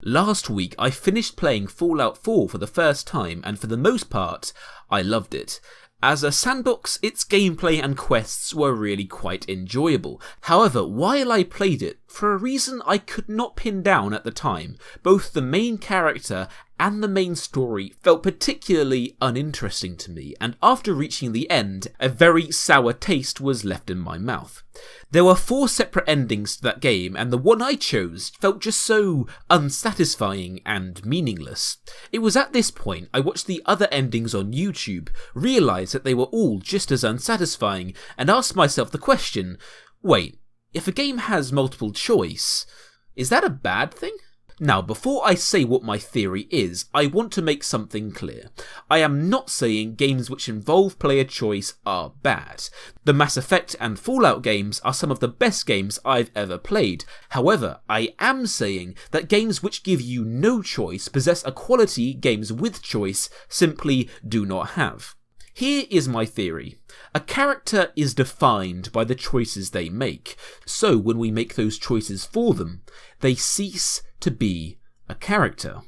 Last week I finished playing Fallout 4 for the first time, and for the most part, I loved it. As a sandbox, its gameplay and quests were really quite enjoyable. However, while I played it, for a reason I could not pin down at the time, both the main character and the main story felt particularly uninteresting to me, and after reaching the end, a very sour taste was left in my mouth. There were 4 separate endings to that game, and the one I chose felt just so unsatisfying and meaningless. It was at this point I watched the other endings on YouTube, realised that they were all just as unsatisfying, and asked myself the question, wait, if a game has multiple choice, is that a bad thing? Now, before I say what my theory is, I want to make something clear. I am not saying games which involve player choice are bad. The Mass Effect and Fallout games are some of the best games I've ever played. However, I am saying that games which give you no choice possess a quality games with choice simply do not have. Here is my theory. A character is defined by the choices they make, so when we make those choices for them, they cease to be a character.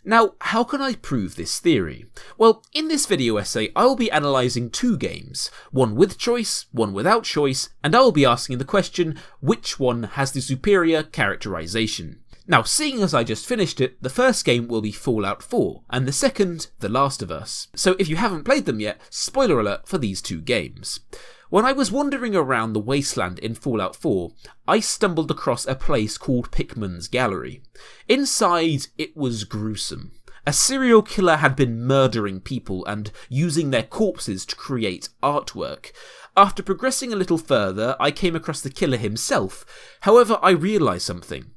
Now, how can I prove this theory? Well, in this video essay, I will be analysing 2 games, one with choice, one without choice, and I will be asking the question, which one has the superior characterisation? Now, seeing as I just finished it, the first game will be Fallout 4, and the second, The Last of Us. So if you haven't played them yet, spoiler alert for these 2 games. When I was wandering around the wasteland in Fallout 4, I stumbled across a place called Pickman's Gallery. Inside, it was gruesome. A serial killer had been murdering people and using their corpses to create artwork. After progressing a little further, I came across the killer himself. However, I realised something.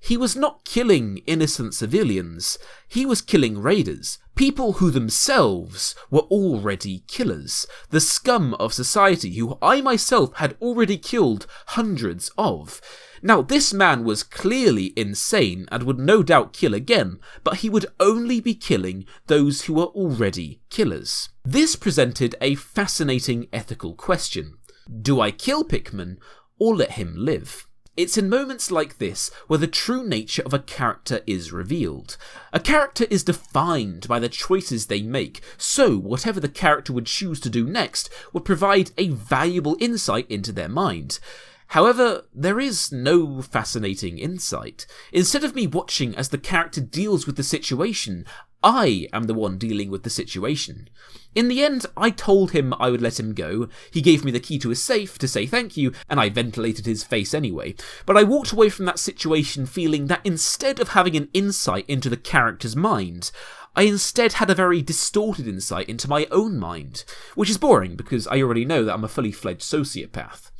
He was not killing innocent civilians, he was killing raiders, people who themselves were already killers, the scum of society who I myself had already killed hundreds of. Now, this man was clearly insane and would no doubt kill again, but he would only be killing those who were already killers. This presented a fascinating ethical question. Do I kill Pickman or let him live? It's in moments like this where the true nature of a character is revealed. A character is defined by the choices they make, so whatever the character would choose to do next would provide a valuable insight into their mind. However, there is no fascinating insight. Instead of me watching as the character deals with the situation, I am the one dealing with the situation. In the end, I told him I would let him go, he gave me the key to his safe to say thank you, and I ventilated his face anyway. But I walked away from that situation feeling that instead of having an insight into the character's mind, I instead had a very distorted insight into my own mind, which is boring because I already know that I'm a fully fledged sociopath.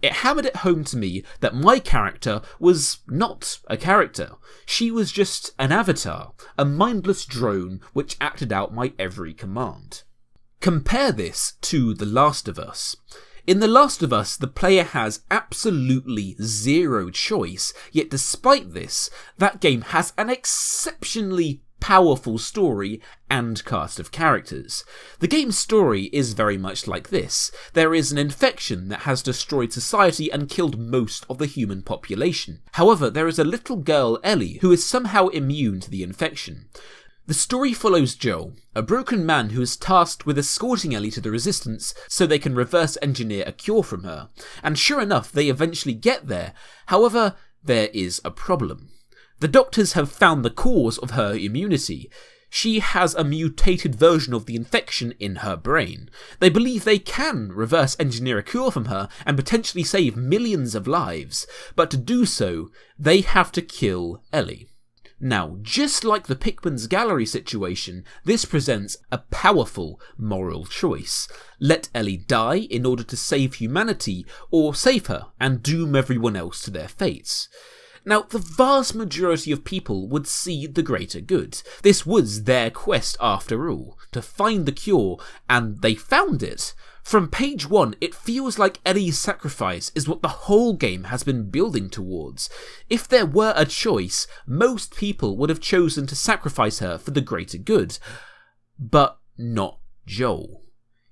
It hammered it home to me that my character was not a character. She was just an avatar, a mindless drone which acted out my every command. Compare this to The Last of Us. In The Last of Us, the player has absolutely zero choice, yet despite this, that game has an exceptionally powerful story and cast of characters. The game's story is very much like this. There is an infection that has destroyed society and killed most of the human population. However, there is a little girl, Ellie, who is somehow immune to the infection. The story follows Joel, a broken man who is tasked with escorting Ellie to the Resistance so they can reverse engineer a cure from her. And sure enough, they eventually get there. However, there is a problem. The doctors have found the cause of her immunity. She has a mutated version of the infection in her brain. They believe they can reverse engineer a cure from her and potentially save millions of lives, but to do so, they have to kill Ellie. Now, just like the Pickman's Gallery situation, this presents a powerful moral choice. Let Ellie die in order to save humanity, or save her and doom everyone else to their fates. Now, the vast majority of people would see the greater good. This was their quest after all, to find the cure, and they found it. From page 1, it feels like Ellie's sacrifice is what the whole game has been building towards. If there were a choice, most people would have chosen to sacrifice her for the greater good. But not Joel.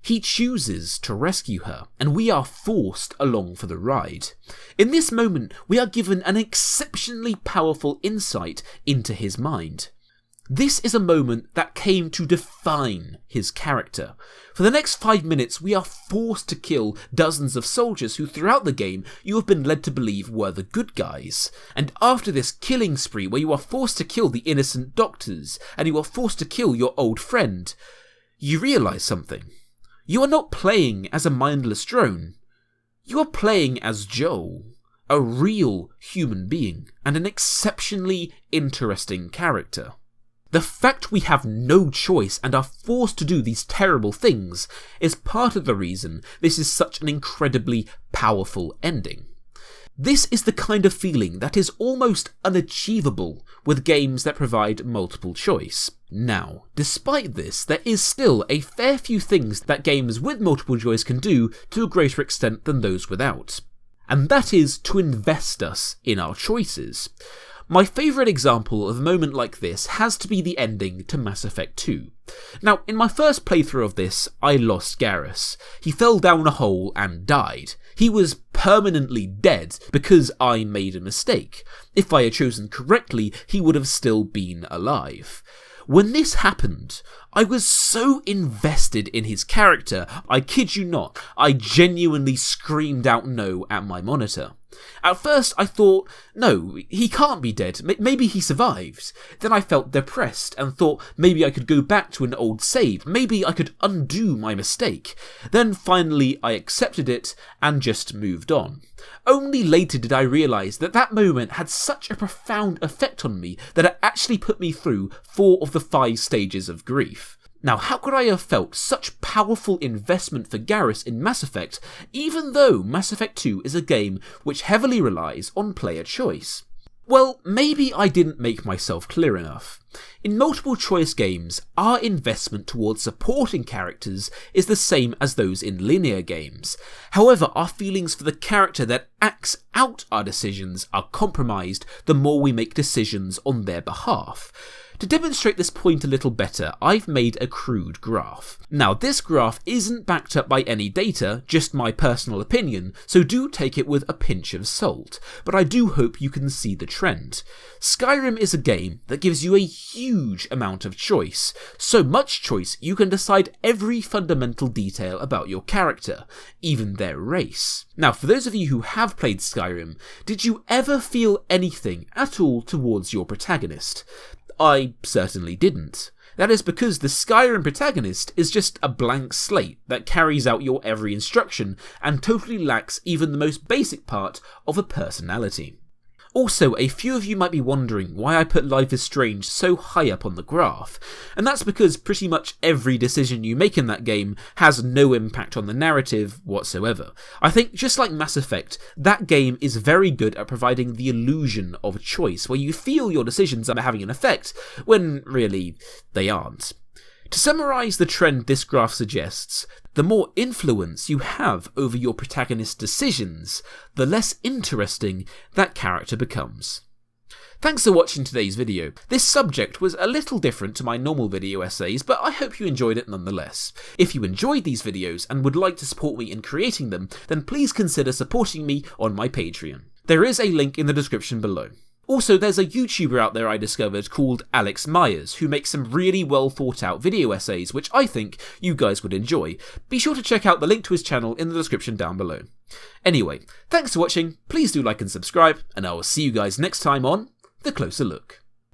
He chooses to rescue her, and we are forced along for the ride. In this moment, we are given an exceptionally powerful insight into his mind. This is a moment that came to define his character. For the next 5 minutes, we are forced to kill dozens of soldiers who throughout the game you have been led to believe were the good guys. And after this killing spree where you are forced to kill the innocent doctors, and you are forced to kill your old friend, you realise something. You are not playing as a mindless drone. You are playing as Joel, a real human being, and an exceptionally interesting character. The fact we have no choice and are forced to do these terrible things is part of the reason this is such an incredibly powerful ending. This is the kind of feeling that is almost unachievable with games that provide multiple choice. Now, despite this, there is still a fair few things that games with multiple choice can do to a greater extent than those without. And that is to invest us in our choices. My favourite example of a moment like this has to be the ending to Mass Effect 2. Now, in my first playthrough of this, I lost Garrus. He fell down a hole and died. He was permanently dead because I made a mistake. If I had chosen correctly, he would have still been alive. When this happened, I was so invested in his character, I kid you not, I genuinely screamed out no at my monitor. At first I thought, no, he can't be dead, maybe he survived. Then I felt depressed and thought maybe I could go back to an old save, maybe I could undo my mistake. Then finally I accepted it and just moved on. Only later did I realise that that moment had such a profound effect on me that it actually put me through 4 of the 5 stages of grief. Now, how could I have felt such powerful investment for Garrus in Mass Effect, even though Mass Effect 2 is a game which heavily relies on player choice? Well, maybe I didn't make myself clear enough. In multiple choice games, our investment towards supporting characters is the same as those in linear games. However, our feelings for the character that acts out our decisions are compromised the more we make decisions on their behalf. To demonstrate this point a little better, I've made a crude graph. Now, this graph isn't backed up by any data, just my personal opinion, so do take it with a pinch of salt, but I do hope you can see the trend. Skyrim is a game that gives you a huge amount of choice, so much choice you can decide every fundamental detail about your character, even their race. Now, for those of you who have played Skyrim, did you ever feel anything at all towards your protagonist? I certainly didn't. That is because the Skyrim protagonist is just a blank slate that carries out your every instruction and totally lacks even the most basic part of a personality. Also, a few of you might be wondering why I put Life is Strange so high up on the graph, and that's because pretty much every decision you make in that game has no impact on the narrative whatsoever. I think, just like Mass Effect, that game is very good at providing the illusion of choice, where you feel your decisions are having an effect, when really, they aren't. To summarise the trend this graph suggests, the more influence you have over your protagonist's decisions, the less interesting that character becomes. Thanks for watching today's video. This subject was a little different to my normal video essays, but I hope you enjoyed it nonetheless. If you enjoyed these videos and would like to support me in creating them, then please consider supporting me on my Patreon. There is a link in the description below. Also, there's a YouTuber out there I discovered called Alex Myers, who makes some really well thought out video essays, which I think you guys would enjoy. Be sure to check out the link to his channel in the description down below. Anyway, thanks for watching, please do like and subscribe, and I will see you guys next time on The Closer Look.